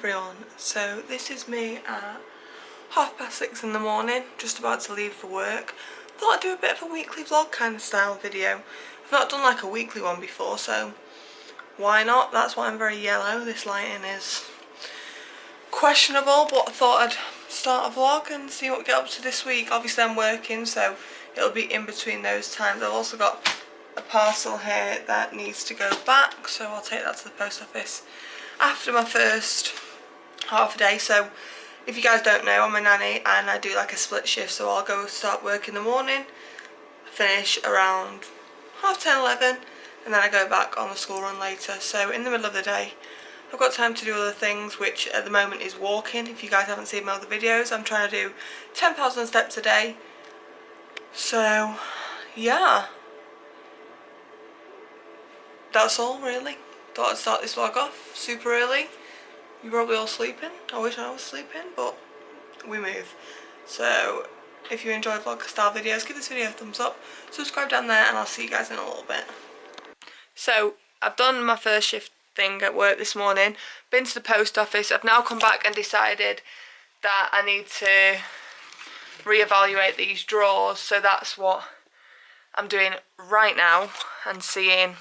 everyone, so this is me at 6:30 in the morning, just about to leave for work. Thought I'd do a bit of a weekly vlog kind of style video. I've not done like a weekly one before, so why not? That's why I'm very yellow. This lighting is questionable, but I thought I'd start a vlog and see what we get up to this week. Obviously I'm working, so it'll be in between those times. I've also got a parcel here that needs to go back, so I'll take that to the post office after my first half a day. So if you guys don't know, I'm a nanny and I do like a split shift, so I'll go start work in the morning, finish around 10:30, 11, and then I go back on the school run later. So in the middle of the day I've got time to do other things, which at the moment is walking. If you guys haven't seen my other videos, I'm trying to do 10,000 steps a day. So yeah, that's all really. Thought I'd start this vlog off super early. You're probably all sleeping. I wish I was sleeping, but we move. So if you enjoy vlog style videos, give this video a thumbs up, subscribe down there, and I'll see you guys in a little bit. So I've done my first shift thing at work this morning, been to the post office. I've now come back and decided that I need to reevaluate these drawers, so that's what I'm doing right now, and seeing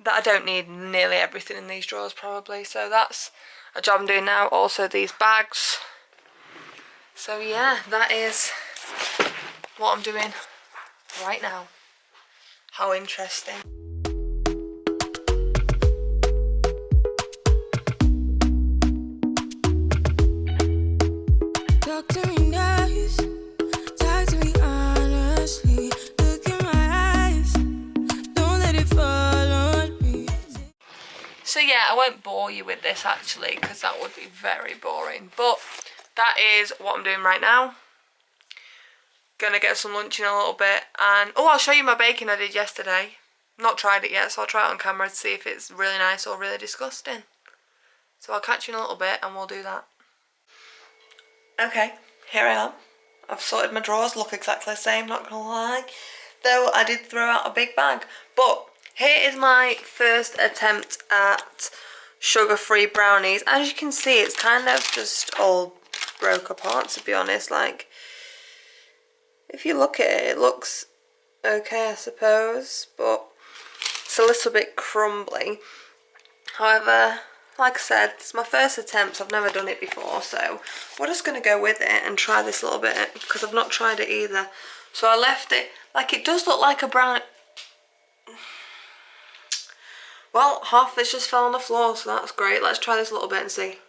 that I don't need nearly everything in these drawers probably, so that's a job I'm doing now. Also these bags. So yeah, that is what I'm doing right now. How interesting. Talk to me nice, talk to me honestly. Look in my eyes, don't let it fall on me. So yeah, I won't bore you with this actually, because that would be very boring. But that is what I'm doing right now. Gonna get some lunch in a little bit, and oh, I'll show you my baking I did yesterday. Not tried it yet, so I'll try it on camera to see if it's really nice or really disgusting. So I'll catch you in a little bit and we'll do that. Okay, here I am. I've sorted my drawers, look exactly the same, not gonna lie. Though I did throw out a big bag. But here is my first attempt at sugar-free brownies. As you can see, it's kind of just all broke apart, to be honest. Like, if you look at it, it looks okay, I suppose, but it's a little bit crumbly. However, like I said, it's my first attempt. I've never done it before, so we're just going to go with it and try this a little bit, because I've not tried it either. So I left it, like, it does look like a brownie. Well, half of it's just fell on the floor, so that's great. Let's try this a little bit and see.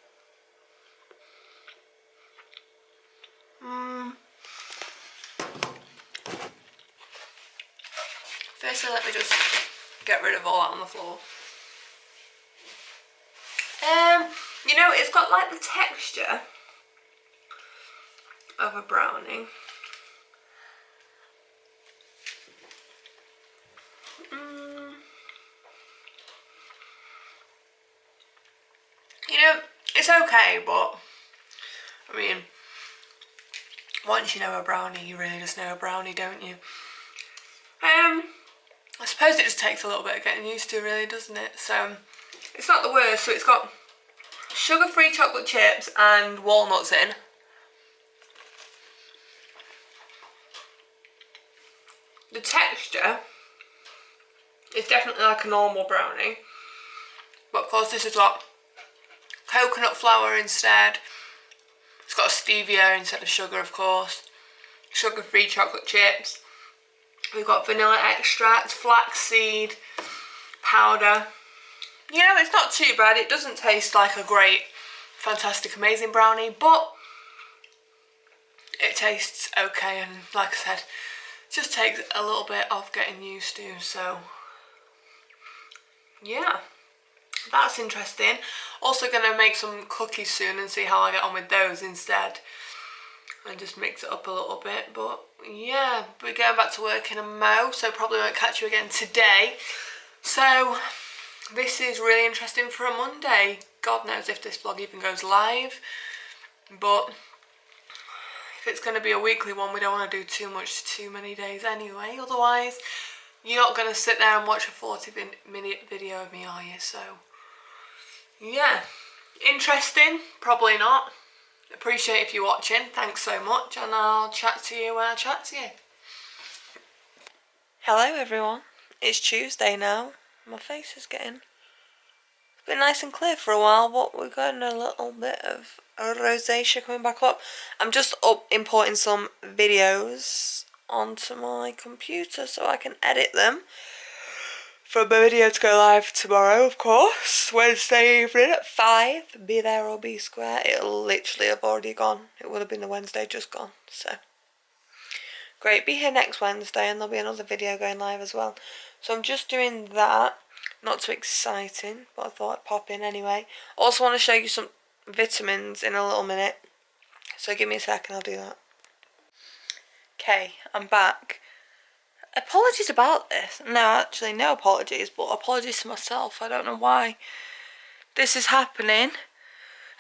Firstly, let me just get rid of all that on the floor. You know, it's got like the texture of a brownie. You know, it's okay, but I mean, once you know a brownie, you really just know a brownie, don't you? I suppose it just takes a little bit of getting used to, really, doesn't it? So it's not the worst. So it's got sugar-free chocolate chips and walnuts in. The texture is definitely like a normal brownie, but of course this has got coconut flour instead. It's got stevia instead of sugar, of course. Sugar-free chocolate chips. We've got vanilla extract, flaxseed powder. You know, it's not too bad. It doesn't taste like a great, fantastic, amazing brownie, but it tastes okay. And like I said, it just takes a little bit of getting used to. So yeah, that's interesting. Also gonna make some cookies soon and see how I get on with those instead, and just mix it up a little bit. But yeah, we're going back to work in a mo, so probably won't catch you again today. So this is really interesting for a Monday. God knows if this vlog even goes live, but if it's going to be a weekly one, we don't want to do too much too many days anyway. Otherwise, you're not going to sit there and watch a 40-minute video of me, are you? So yeah, Interesting? Probably not. Appreciate if you're watching. Thanks so much, and I'll chat to you when I chat to you. Hello everyone. It's Tuesday now. My face is getting been nice and clear for a while, but we're getting a little bit of a rosacea coming back up. I'm just importing some videos onto my computer so I can edit them for my video to go live tomorrow, of course. Wednesday evening at 5. Be there or be square. It'll literally have already gone. It would have been the Wednesday just gone. So great. Be here next Wednesday and there'll be another video going live as well. So I'm just doing that. Not too exciting, but I thought I'd pop in anyway. Also want to show you some vitamins in a little minute. So give me a second, I'll do that. Okay, I'm back. Apologies about this. No, actually no apologies, but apologies to myself. I don't know why this is happening.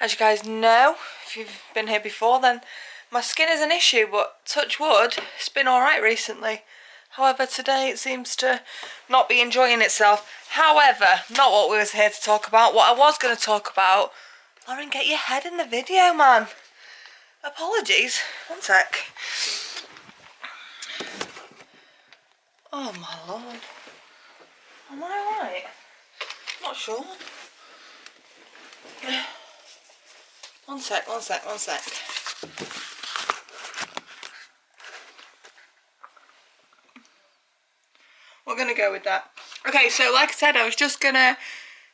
As you guys know, if you've been here before, then my skin is an issue, but touch wood, it's been alright recently. However, today it seems to not be enjoying itself. However, not what we was here to talk about. What I was going to talk about... Lauren, get your head in the video, man. Apologies. One sec. Oh, my lord. Am I alright? Not sure. One sec. We're going to go with that. Okay, so like I said, I was just going to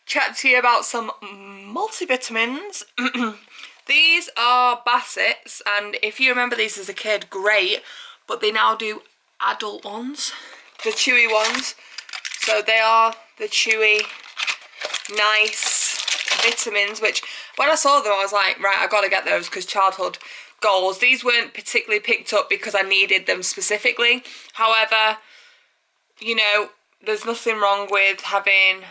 chat to you about some multivitamins. These are Bassett's, and if you remember these as a kid, great, but they now do adult ones, the chewy ones. So they are the chewy, nice vitamins, which when I saw them, I was like, right, I got to get those because childhood goals. These weren't particularly picked up because I needed them specifically. However, you know, there's nothing wrong with having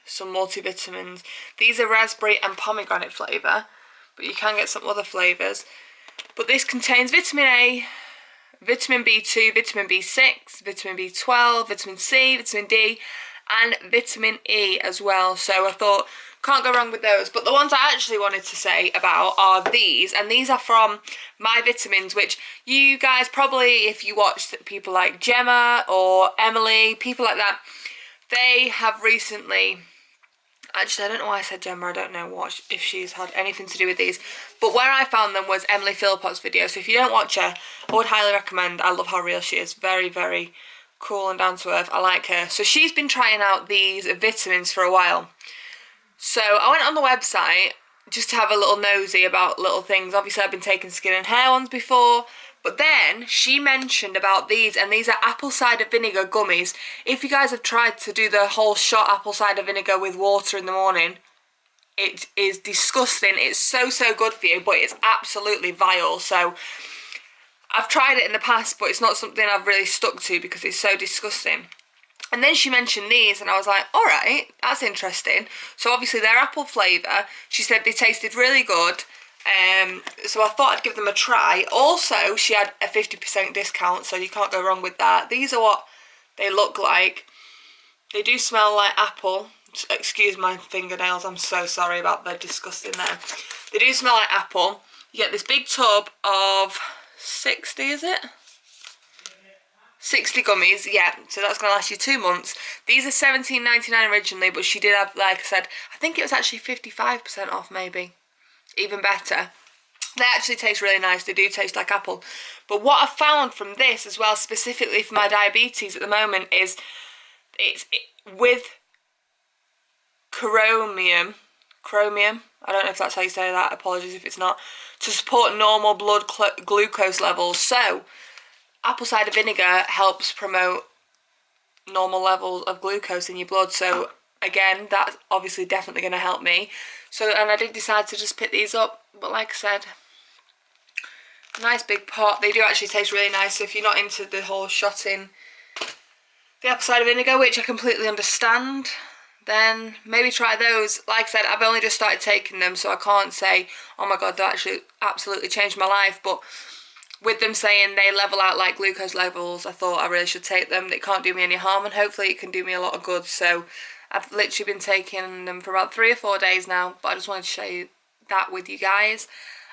some multivitamins. These are raspberry and pomegranate flavour, but you can get some other flavours. But this contains vitamin A, vitamin B2, vitamin B6, vitamin B12, vitamin C, vitamin D, and vitamin E as well. So I thought, can't go wrong with those. But the ones I actually wanted to say about are these, and these are from My Vitamins, which you guys probably, if you watch people like Gemma or Emily, people like that, they have recently... Actually, I don't know why I said Gemma. I don't know if she's had anything to do with these. But where I found them was Emily Philpott's video. So if you don't watch her, I would highly recommend. I love how real she is. Very, very cool and down to earth. I like her. So she's been trying out these vitamins for a while. So I went on the website just to have a little nosy about little things. Obviously, I've been taking skin and hair ones before. But then she mentioned about these, and these are apple cider vinegar gummies. If you guys have tried to do the whole shot apple cider vinegar with water in the morning, it is disgusting. It's so good for you, but it's absolutely vile. So I've tried it in the past, but it's not something I've really stuck to because it's so disgusting. And then she mentioned these, and I was like, all right, that's interesting. So obviously they're apple flavour. She said they tasted really good. So I thought I'd give them a try. Also, she had a 50% discount, so you can't go wrong with that. These are what they look like. They do smell like apple. Excuse my fingernails, I'm so sorry about the disgusting there. They do smell like apple. You get this big tub of 60, is it? 60 gummies, yeah, so that's going to last you 2 months. These are $17.99 originally, but she did have, like I said, I think it was actually 55% off maybe. Even better. They actually taste really nice. They do taste like apple. But what I found from this as well, specifically for my diabetes at the moment, is it's with chromium. I don't know if that's how you say that. Apologies if it's not. To support normal blood glucose levels. So apple cider vinegar helps promote normal levels of glucose in your blood. So again, that's obviously definitely going to help me. So, and I did decide to just pick these up. But like I said, nice big pot. They do actually taste really nice. So if you're not into the whole shotting the apple cider vinegar, which I completely understand, then maybe try those. Like I said, I've only just started taking them, so I can't say, oh my god, that actually absolutely changed my life. But with them saying they level out like glucose levels, I thought I really should take them. It can't do me any harm, and hopefully it can do me a lot of good. So I've literally been taking them for about 3 or 4 days now, but I just wanted to show you that with you guys.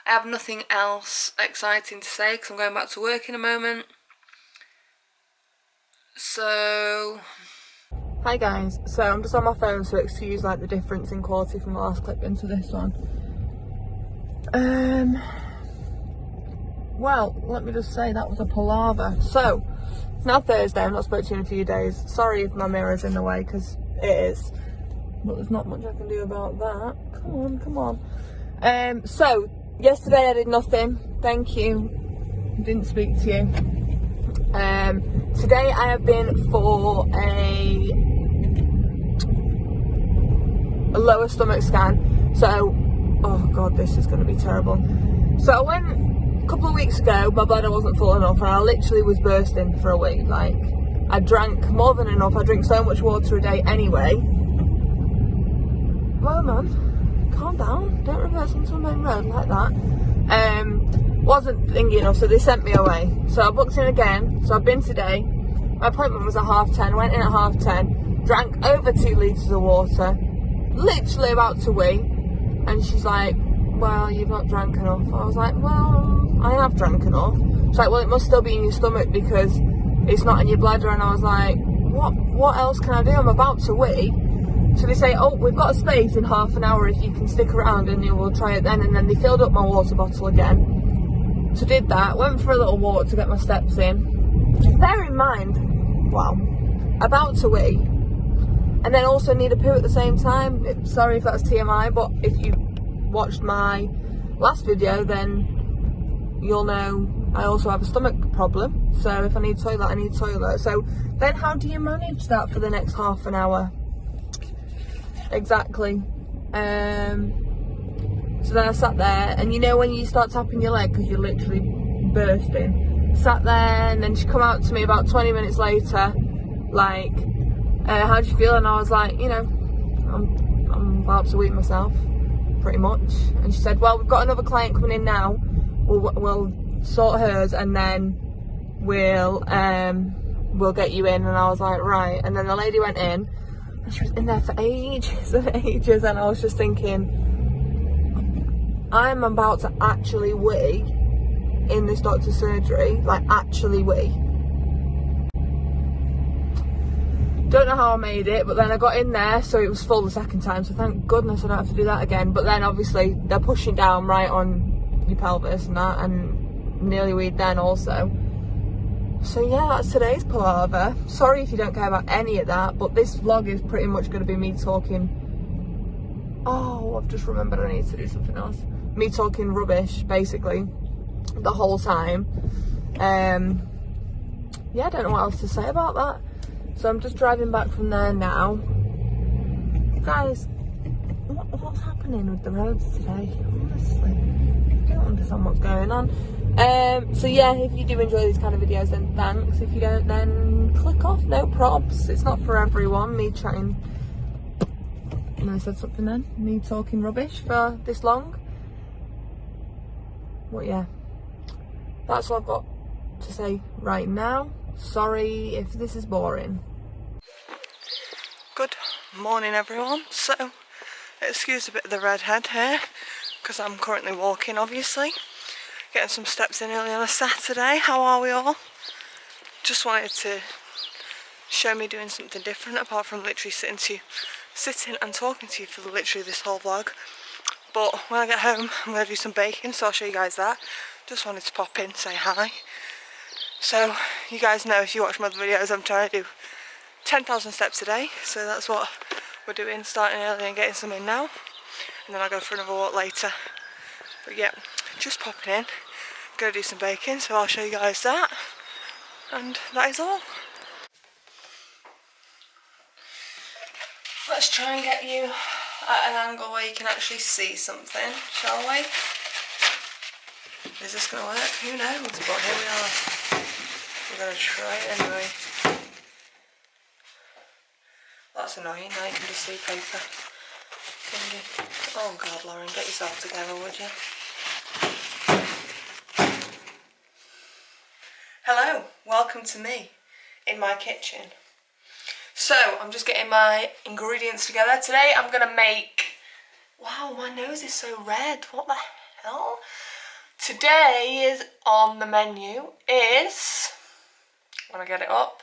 I have nothing else exciting to say because I'm going back to work in a moment. So, hi guys. So I'm just on my phone, so excuse like the difference in quality from the last clip into this one. Well, let me just say that was a palaver. So, it's now Thursday, I've not spoken to you in a few days. Sorry if my mirror's in the way, because it is. But there's not much I can do about that. Come on. So, yesterday I did nothing. Thank you. Didn't speak to you. Today I have been for a lower stomach scan. So, oh god, this is going to be terrible. So I went a couple of weeks ago, my bladder wasn't full enough and I literally was bursting for a week. Like, I drank more than enough. I drink so much water a day anyway. Whoa man, calm down. Don't reverse onto the main road like that. Wasn't thinking enough, so they sent me away. So I booked in again. So I've been today. My appointment was at 10:30. Went in at 10:30. Drank over 2 litres of water. Literally about to wee. And she's like, well, you've not drank enough. I was like, well, I have drank enough. She's like, well, it must still be in your stomach because it's not in your bladder. And I was like, what else can I do? I'm about to wee. So they say, oh, we've got a space in half an hour if you can stick around and you will try it then. And then they filled up my water bottle again. So did that, went for a little walk to get my steps in. Bear in mind, wow, about to wee. And then also need a poo at the same time. Sorry if that's TMI, but if you watched my last video, then you'll know I also have a stomach problem. So if I need toilet, I need toilet. So then how do you manage that for the next half an hour? Exactly. So then I sat there, and you know when you start tapping your leg because you're literally bursting. Sat there, and then she come out to me about 20 minutes later, like, how do you feel? And I was like, you know, I'm about to wee myself, pretty much. And she said, well, we've got another client coming in now. We'll sort hers, and then we'll get you in. And I was like, right. And then the lady went in, and she was in there for ages and ages, and I was just thinking, I'm about to actually wee in this doctor's surgery, like actually wee. Don't know how I made it, but then I got in there, so it was full the second time, so thank goodness I don't have to do that again. But then obviously they're pushing down right on your pelvis and that, and nearly weed then also. So yeah, that's today's palaver. Sorry if you don't care about any of that, but this vlog is pretty much going to be me talking. Oh, I've just remembered I need to do something else. Me talking rubbish, basically, the whole time. Yeah, I don't know what else to say about that. So I'm just driving back from there now. Guys, what's happening with the roads today? Honestly, I don't understand what's going on. So yeah, if you do enjoy these kind of videos, then thanks. If you don't, then click off, no props. It's not for everyone, me chatting. And I said something then, me talking rubbish for this long. But yeah, that's all I've got to say right now. Sorry if this is boring. Good morning everyone. So, excuse a bit of the redhead here, because I'm currently walking obviously. Getting some steps in early on a Saturday. How are we all? Just wanted to show me doing something different apart from literally sitting and talking to you for literally this whole vlog. But when I get home, I'm going to do some baking, so I'll show you guys that. Just wanted to pop in, say hi. So, you guys know if you watch my other videos, I'm trying to do 10,000 steps a day. So that's what we're doing, starting early and getting some in now. And then I'll go for another walk later. But yeah, just popping in. Going to do some baking, so I'll show you guys that. And that is all. Let's try and get you at an angle where you can actually see something, shall we? Is this going to work? Who knows? But here we are. We're going to try it anyway. That's annoying. Now you can just see paper. Oh God, Lauren, get yourself together, would you? Hello, welcome to me in my kitchen. So I'm just getting my ingredients together. Today I'm gonna make, wow, my nose is so red, what the hell? Today is on the menu is, when I get it up,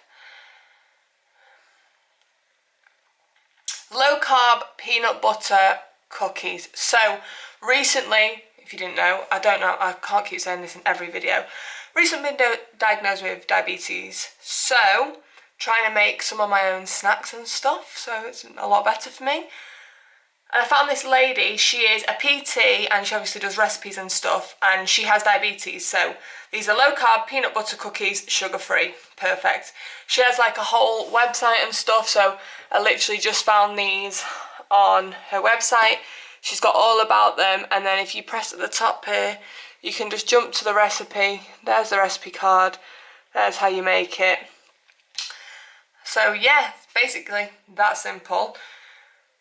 low-carb peanut butter cookies. So recently, if you didn't know, I can't keep saying this in every video, recently been diagnosed with diabetes, so trying to make some of my own snacks and stuff, so it's a lot better for me. And I found this lady, she is a PT and she obviously does recipes and stuff, and she has diabetes, so these are low-carb peanut butter cookies, sugar-free, perfect. She has like a whole website and stuff, so I literally just found these on her website. She's got all about them, and then if you press at the top here, you can just jump to the recipe. There's the recipe card, there's how you make it. So yeah, basically that simple.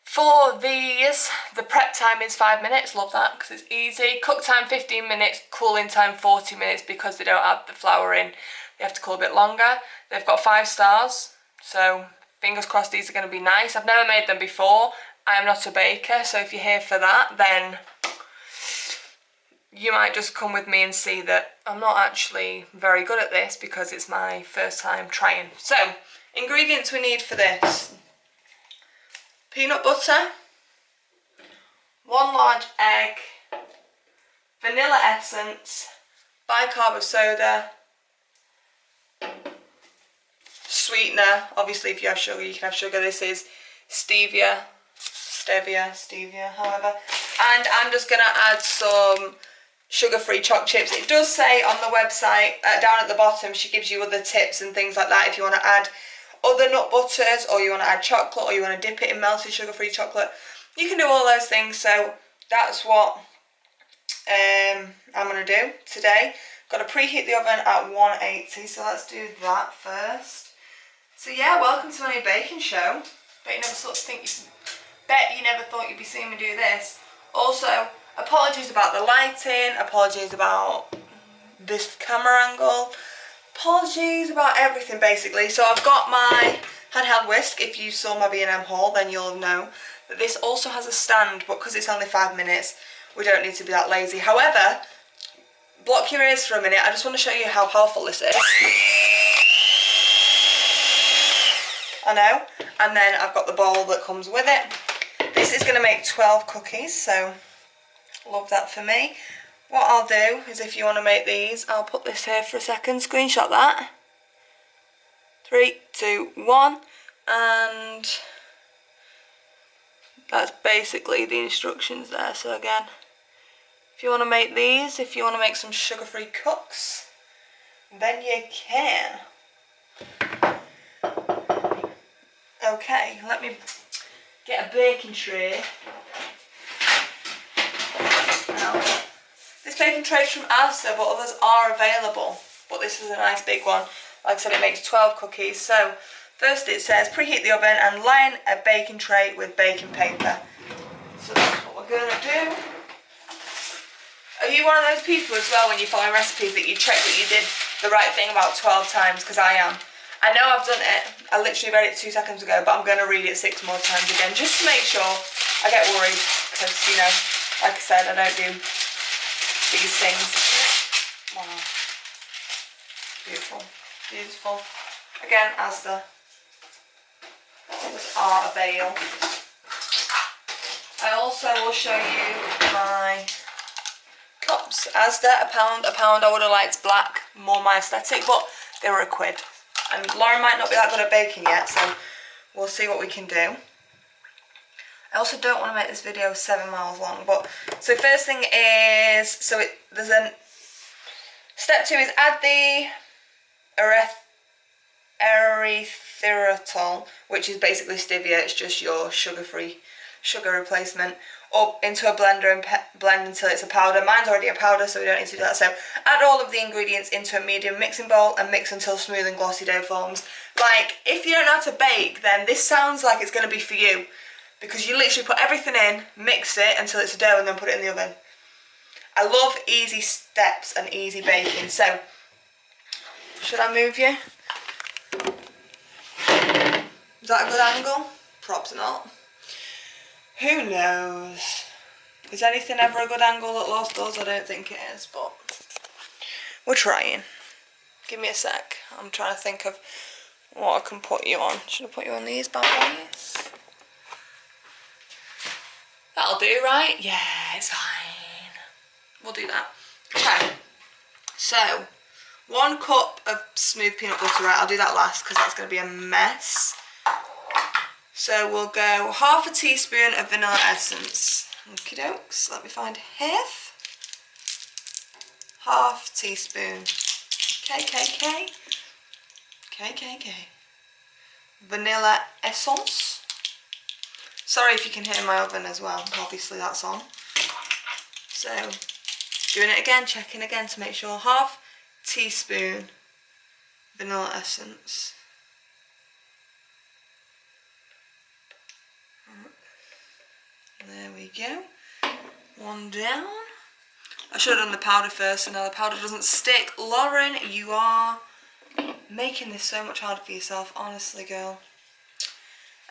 For these, the prep time is 5 minutes, love that because it's easy. Cook time 15 minutes, cooling time 40 minutes because they don't add the flour in. They have to cool a bit longer. They've got 5 stars, so fingers crossed these are going to be nice. I've never made them before. I am not a baker, so if you're here for that, then you might just come with me and see that I'm not actually very good at this because it's my first time trying. So, ingredients we need for this: peanut butter, 1 large egg, vanilla essence, bicarb of soda, sweetener, obviously if you have sugar you can have sugar, this is stevia, however, and I'm just going to add some sugar-free choc chips. It does say on the website, down at the bottom, she gives you other tips and things like that if you want to add other nut butters, or you want to add chocolate, or you want to dip it in melted sugar-free chocolate. You can do all those things, so that's what I'm going to do today. Got to preheat the oven at 180, so let's do that first. So yeah, welcome to my baking show. Bet you never thought you'd be seeing me do this. Also, apologies about the lighting, apologies about this camera angle, apologies about everything basically. So I've got my handheld whisk. If you saw my B&M haul, then you'll know that this also has a stand, but because it's only 5 minutes, we don't need to be that lazy. However, block your ears for a minute, I just want to show you how powerful this is. I know. And then I've got the bowl that comes with it. This is going to make 12 cookies, so love that for me. What I'll do is, if you want to make these, I'll put this here for a second, screenshot that. 3, 2, 1, and that's basically the instructions there. So again, if you want to make these, if you want to make some sugar-free cooks, then you can. Okay, let me get a baking tray. Now, this baking tray is from Asda, but others are available. But this is a nice big one. Like I said, it makes 12 cookies. So, first it says preheat the oven and line a baking tray with baking paper. So that's what we're going to do. Are you one of those people as well, when you follow recipes, that you check that you did the right thing about 12 times? Because I am. I know I've done it. I literally read it 2 seconds ago, but I'm going to read it 6 more times again, just to make sure. I get worried because, you know, like I said, I don't do these things. Wow. Beautiful. Beautiful. Again, Asda. Others are available. I also will show you my cups. Asda, £1. I would have liked black, more my aesthetic, but they were £1. And Lauren might not be that good at baking yet, so we'll see what we can do. I also don't want to make this video 7 miles long, but so first thing is, step 2 is add the erythritol, which is basically stevia. It's just your sugar-free sugar replacement, up into a blender and blend until it's a powder. Mine's already a powder, so we don't need to do that. So add all of the ingredients into a medium mixing bowl and mix until smooth and glossy dough forms. Like, if you don't know how to bake, then this sounds like it's going to be for you, because you literally put everything in, mix it until it's a dough, and then put it in the oven. I love easy steps and easy baking. So, should I move you? Is that a good angle? Probably not. Who knows? Is anything ever a good angle at Lost does? I don't think it is, but we're trying. Give me a sec. I'm trying to think of what I can put you on. Should I put you on these bad boys? That'll do, right? Yeah, it's fine. We'll do that. Okay. So, 1 cup of smooth peanut butter, right? I'll do that last because that's going to be a mess. So we'll go half a teaspoon of vanilla essence. Okie dokes. Let me find half teaspoon. KKK. Vanilla essence. Sorry if you can hear my oven as well. Obviously that's on. So doing it again, checking again to make sure. Half teaspoon vanilla essence. There we go. 1 down. I should have done the powder first, so now the powder doesn't stick. Lauren, you are making this so much harder for yourself, honestly, girl.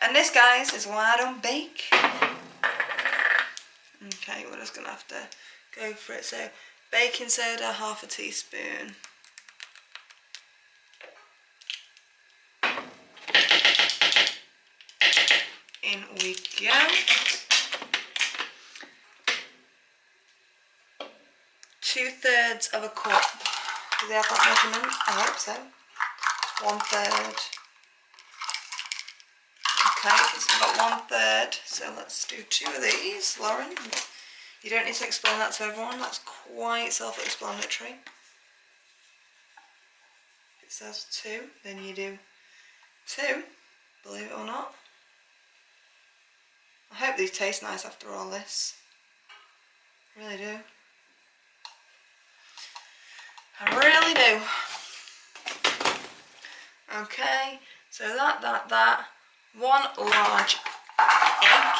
And this, guys, is why I don't bake. Okay, we're just going to have to go for it. So, baking soda, half a teaspoon. In we go. 2/3 of a cup. Do they have that measurement? I hope so. 1/3. Okay, so we've got 1/3. So let's do 2 of these, Lauren. You don't need to explain that to everyone. That's quite self-explanatory. If it says 2, then you do 2. Believe it or not. I hope these taste nice after all this. I really do. I really do. Okay, so that. 1 large egg.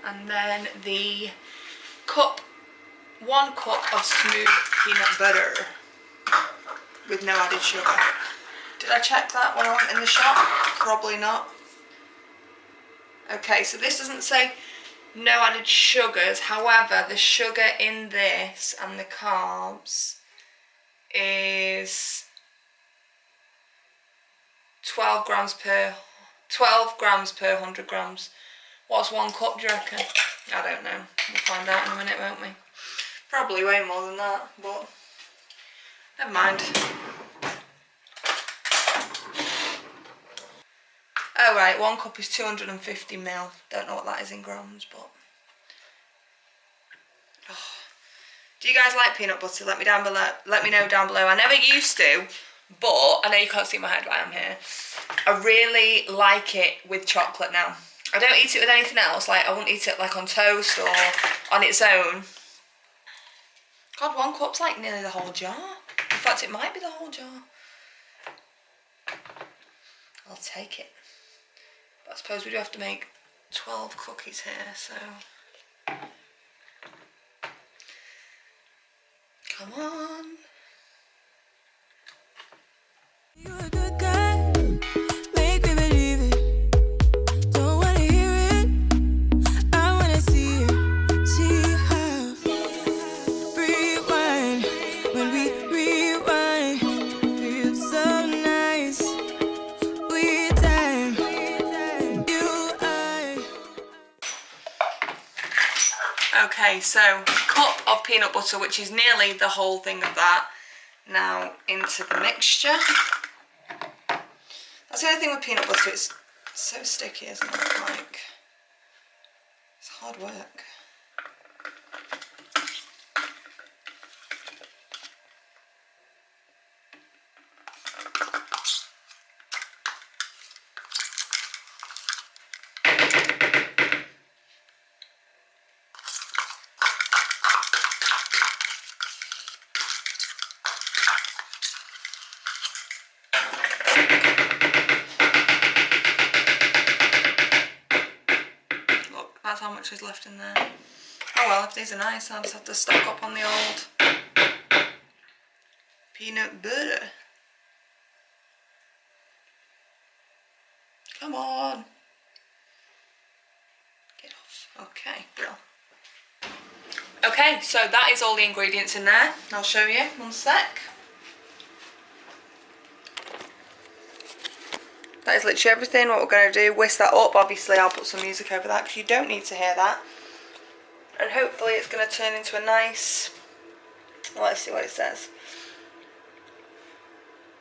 And then the 1 cup of smooth peanut butter with no added sugar. Did I check that when I went in the shop? Probably not. Okay, so this doesn't say no added sugars. However, the sugar in this and the carbs is 12 grams per 100 grams. What's 1 cup, do you reckon? I don't know. We'll find out in a minute, won't we? Probably way more than that, but never mind. Oh right, 1 cup is 250 ml. Don't know what that is in grams, but... Oh. Do you guys like peanut butter? Let me know down below. I never used to, but I know you can't see my head while I'm here. I really like it with chocolate now. I don't eat it with anything else. Like, I wouldn't eat it like on toast or on its own. God, 1 cup's like nearly the whole jar. In fact, it might be the whole jar. I'll take it. But I suppose we do have to make 12 cookies here, so... Come on. You're a good guy, make me believe it. Don't wanna hear it, I wanna see it. See how rewind when we rewind. Feels so nice. We time, you, I. Okay, so cup of peanut butter, which is nearly the whole thing of that, now into the mixture. That's the only thing with peanut butter, it's so sticky, isn't it? Like, it's hard work. that's how much is left in there. Oh well, if these are nice, I'll just have to stock up on the old peanut butter. Come on. Get off. Okay, brill. Okay, so that is all the ingredients in there. I'll show you, one sec. That is literally everything. What we're going to do, whisk that up. Obviously, I'll put some music over that because you don't need to hear that. And hopefully it's going to turn into a nice... Let's see what it says.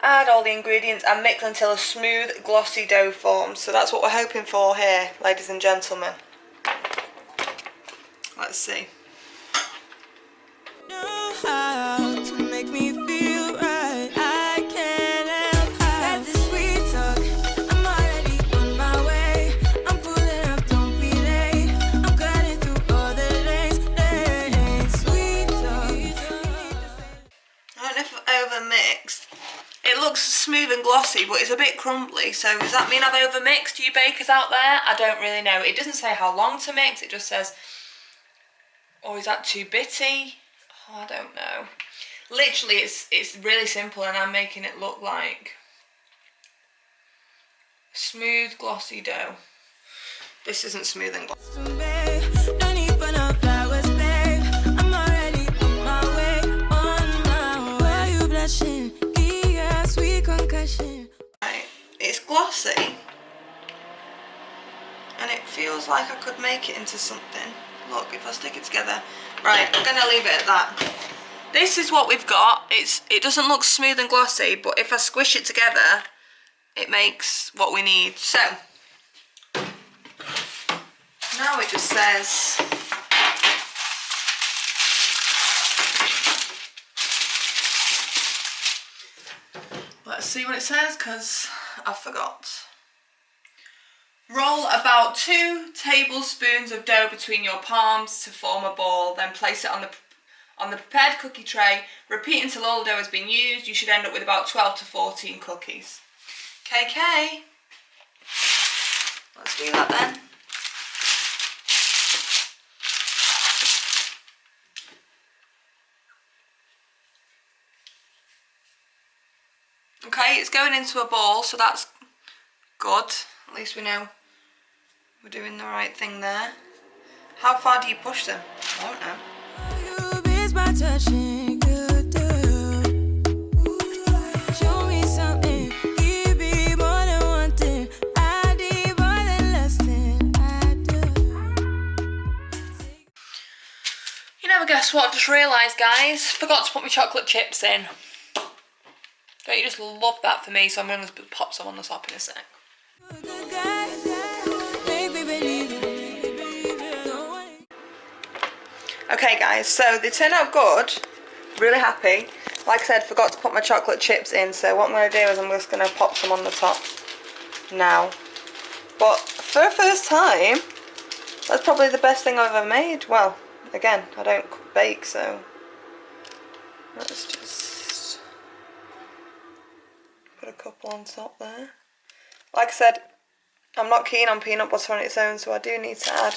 Add all the ingredients and mix until a smooth, glossy dough forms. So that's what we're hoping for here, ladies and gentlemen. Let's see. Know how to make me feel right. I can't help how this sweet talk. I'm already on my way. I'm pulling up, don't be late. I'm cutting through all the lanes. Sweet talk. I don't know if I've overmixed. It looks smooth and glossy, but it's a bit crumbly. So does that mean I've overmixed, you bakers out there? I don't really know. It doesn't say how long to mix. It just says, or is that too bitty? Oh, I don't know. Literally, it's really simple, and I'm making it look like smooth, glossy dough. This isn't smooth and glossy. No need for no flowers, babe. I'm already on my way, Why are you blushing? Yeah, sweet concussion. Right, it's glossy, and it feels like I could make it into something. Look, if I stick it together. Right, I'm gonna leave it at that. This is what we've got. It doesn't look smooth and glossy, but if I squish it together, it makes what we need. So now it just says let's see what it says, because I forgot. Roll about 2 tablespoons of dough between your palms to form a ball, then place it on the prepared cookie tray. Repeat until all the dough has been used. You should end up with about 12 to 14 cookies. KK. Let's do that then. Okay, it's going into a ball, so that's good. At least we know we're doing the right thing there. How far do you push them? I don't know. Show me something, give me more than one thing. I need more than less than I do. You never guess what I've just realised, guys. Forgot to put my chocolate chips in. Don't you just love that for me? So I'm going to pop some on the top in a sec. Okay guys, so they turned out good. Really happy. Like I said, forgot to put my chocolate chips in, so what I'm going to do is I'm just going to pop some on the top now. But for a first time, that's probably the best thing I've ever made. Well, again, I don't bake, so let's just put a couple on top there. Like I said, I'm not keen on peanut butter on its own, so I do need to add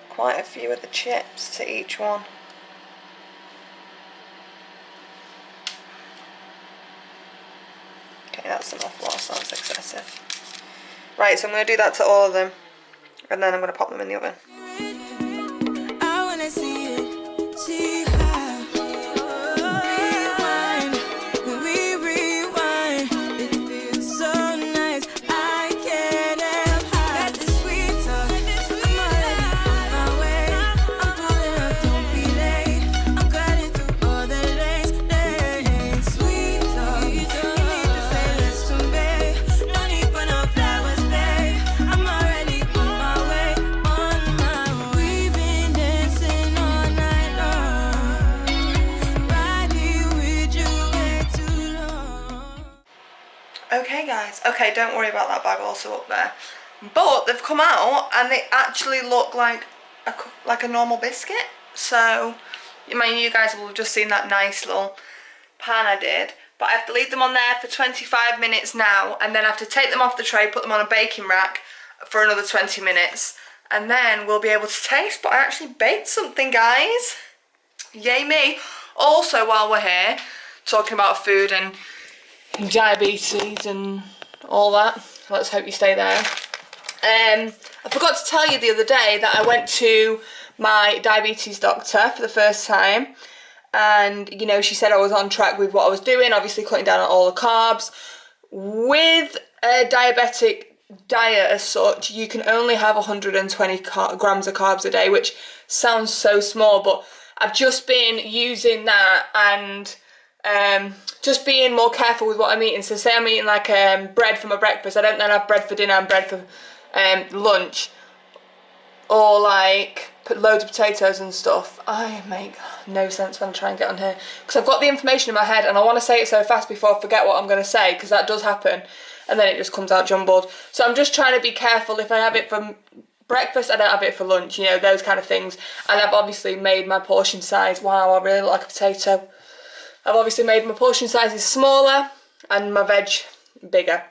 quite a few of the chips to each one. Okay, that's enough. Well, sounds excessive. Right, so I'm going to do that to all of them, and then I'm going to pop them in the oven. I wanna see it, see how rewind, it feels so nice. I can't help how got this sweet talk. I'm already on my way. I'm pulling up, don't be late. I'm cutting through all the lanes. Sweet talk. You need to say listen, babe. No need for no flowers, babe. I'm already on my way, We've been dancing all night long. Right here with you way too long. Okay guys, okay, don't worry about that bag also up there. But they've come out and they actually look like a normal biscuit. So, I mean, you guys will have just seen that nice little pan I did. But I have to leave them on there for 25 minutes now, and then I have to take them off the tray, put them on a baking rack for another 20 minutes. and then we'll be able to taste. But I actually baked something, guys. Yay me. Also, while we're here talking about food and diabetes and all that, let's hope you stay there. I forgot to tell you the other day that I went to my diabetes doctor for the first time, and you know, she said I was on track with what I was doing, obviously cutting down on all the carbs. With a diabetic diet as such, you can only have 120 grams of carbs a day, which sounds so small, but I've just been using that and just being more careful with what I'm eating. So say I'm eating like bread for my breakfast, I don't then have bread for dinner and bread for lunch, or like put loads of potatoes and stuff. I make no sense when I try and get on here, because I've got the information in my head and I want to say it so fast before I forget what I'm going to say, because that does happen and then it just comes out jumbled. So I'm just trying to be careful. If I have it for breakfast, I don't have it for lunch, you know, those kind of things. And I've obviously made my portion size, wow, I really like a potato. I've obviously made my portion sizes smaller and my veg bigger.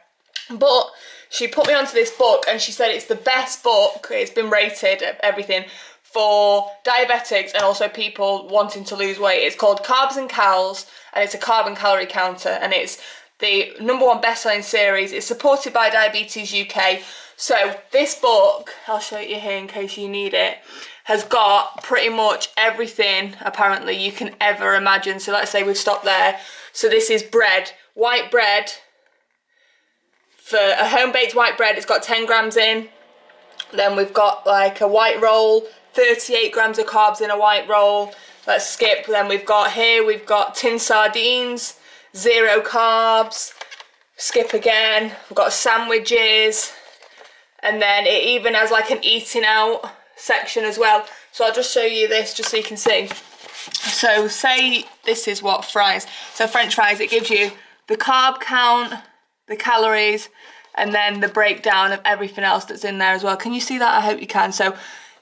But she put me onto this book and she said it's the best book, it's been rated, everything, for diabetics and also people wanting to lose weight. It's called Carbs and Cals, and it's a carb and calorie counter, and it's the #1 best-selling series. It's supported by Diabetes UK. So this book, I'll show you here in case you need it, has got pretty much everything apparently you can ever imagine. So let's say we've stopped there. So this is bread, white bread. For a home-baked white bread, it's got 10 grams in. Then we've got like a white roll, 38 grams of carbs in a white roll. Let's skip. Then we've got tin sardines, 0 carbs. Skip again. We've got sandwiches. And then it even has like an eating out section as well. So I'll just show you this just so you can see. So say this is what fries. So French fries, it gives you the carb count, the calories, and then the breakdown of everything else that's in there as well. Can you see that? I hope you can. So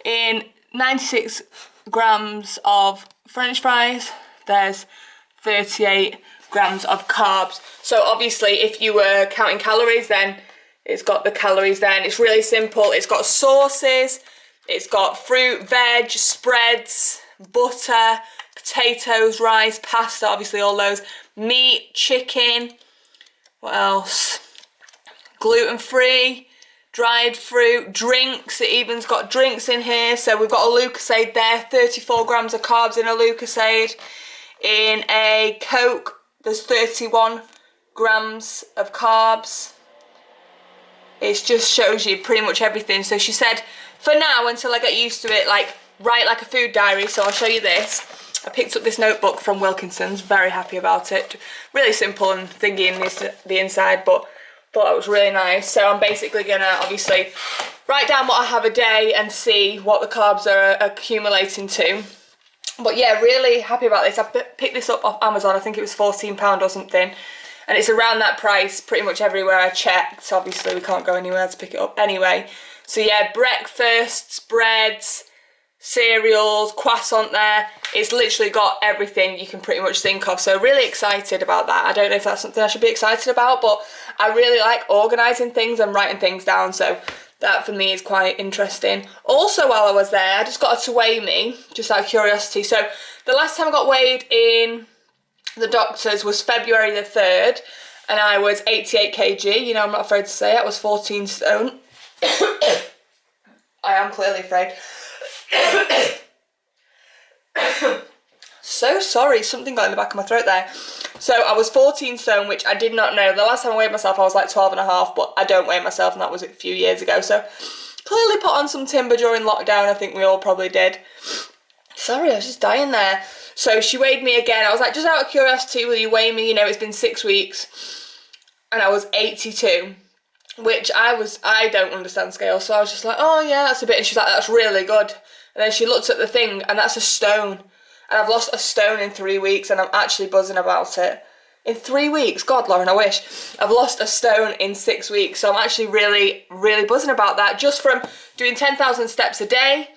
in 96 grams of French fries, there's 38 grams of carbs. So obviously if you were counting calories, then it's got the calories there, and it's really simple. It's got sauces, it's got fruit, veg, spreads, butter, potatoes, rice, pasta, obviously all those, meat, chicken, what else? Gluten-free, dried fruit, drinks. It even's got drinks in here. So we've got a Lucozade there, 34 grams of carbs in a Lucozade. In a Coke, there's 31 grams of carbs. It just shows you pretty much everything. So she said, for now, until I get used to it, like, write like a food diary. So I'll show you this. I picked up this notebook from Wilkinson's, very happy about it. Really simple and thingy in the inside, but thought it was really nice. So I'm basically gonna obviously write down what I have a day and see what the carbs are accumulating to. But yeah, really happy about this. I picked this up off Amazon, I think it was £14 or something. And it's around that price pretty much everywhere I checked. Obviously we can't go anywhere to pick it up anyway. So yeah, breakfasts, breads, cereals, croissant there. It's literally got everything you can pretty much think of. So really excited about that. I don't know if that's something I should be excited about, but I really like organising things and writing things down. So that for me is quite interesting. Also while I was there, I just got her to weigh me, just out of curiosity. So the last time I got weighed in the doctors was February the 3rd, and I was 88 kg. You know, I'm not afraid to say it. I was 14 stone. I am clearly afraid. So sorry, something got in the back of my throat there. So I was 14 stone, which I did not know. The last time I weighed myself I was like 12 and a half, but I don't weigh myself, and that was a few years ago. So clearly put on some timber during lockdown. I think we all probably did. Sorry, I was just dying there. So she weighed me again. I was like, just out of curiosity, will you weigh me? You know, it's been 6 weeks. And I was 82, which I don't understand scale. So I was just like, oh yeah, that's a bit. And she's like, that's really good. And then she looked at the thing, and that's a stone. And I've lost a stone in 3 weeks, and I'm actually buzzing about it. In 3 weeks? God, Lauren, I wish. I've lost a stone in 6 weeks. So I'm actually really, really buzzing about that. Just from doing 10,000 steps a day.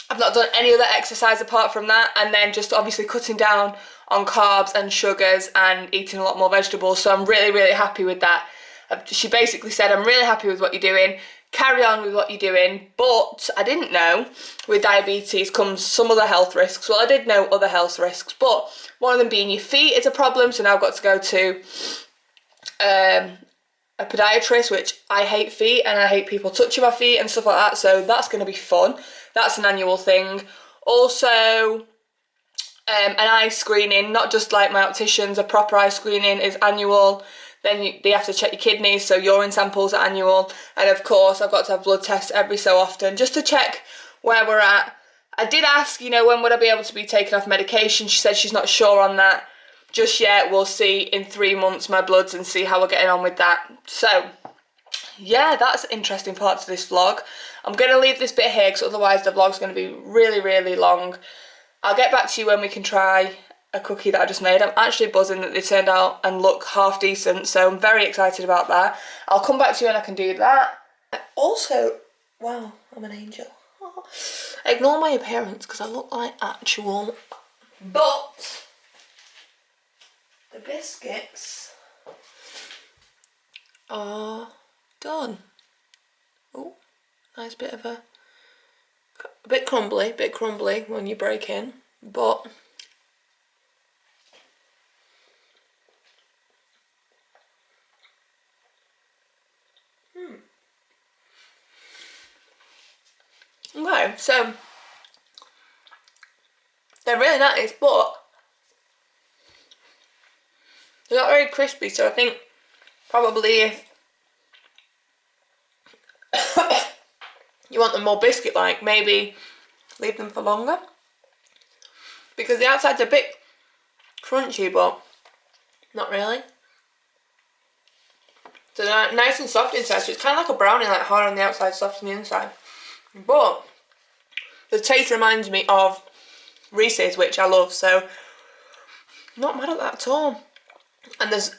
I've not done any other exercise apart from that, and then just obviously cutting down on carbs and sugars and eating a lot more vegetables. So I'm really, really happy with that. She basically said, I'm really happy with what you're doing, carry on with what you're doing, but I didn't know with diabetes comes some other health risks. Well, I did know other health risks, but one of them being your feet is a problem, so now I've got to go to a podiatrist, which I hate feet and I hate people touching my feet and stuff like that, so that's going to be fun. That's an annual thing. Also, an eye screening, not just like my opticians, a proper eye screening is annual. Then they have to check your kidneys, so urine samples are annual. And of course, I've got to have blood tests every so often just to check where we're at. I did ask, you know, when would I be able to be taken off medication? She said she's not sure on that just yet. We'll see in 3 months my bloods and see how we're getting on with that. So, yeah, that's an interesting part to this vlog. I'm going to leave this bit here because otherwise the vlog's going to be really, really long. I'll get back to you when we can try a cookie that I just made. I'm actually buzzing that they turned out and look half decent, so I'm very excited about that. I'll come back to you when I can do that. Also, wow, I'm an angel. Oh. Ignore my appearance because I look like actual. But the biscuits are done. Oh, nice bit of a bit crumbly when you break in, but okay, so they're really nice, but they're not very crispy, so I think probably if you want them more biscuit-like, maybe leave them for longer. Because the outside's a bit crunchy, but not really. So they're nice and soft inside, so it's kind of like a brownie, like hard on the outside, soft on the inside. But the taste reminds me of Reese's, which I love, so not mad at that at all. And there's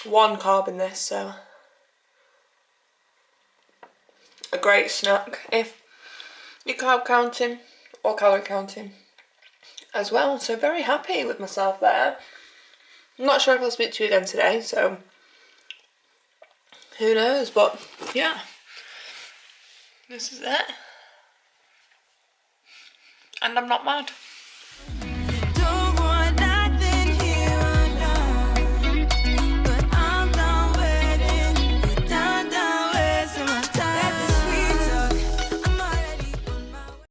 1 carb in this, so a great snack if you're carb counting or calorie counting as well. So very happy with myself there. I'm not sure if I'll speak to you again today, so who knows, but yeah, this is it. And I'm not mad.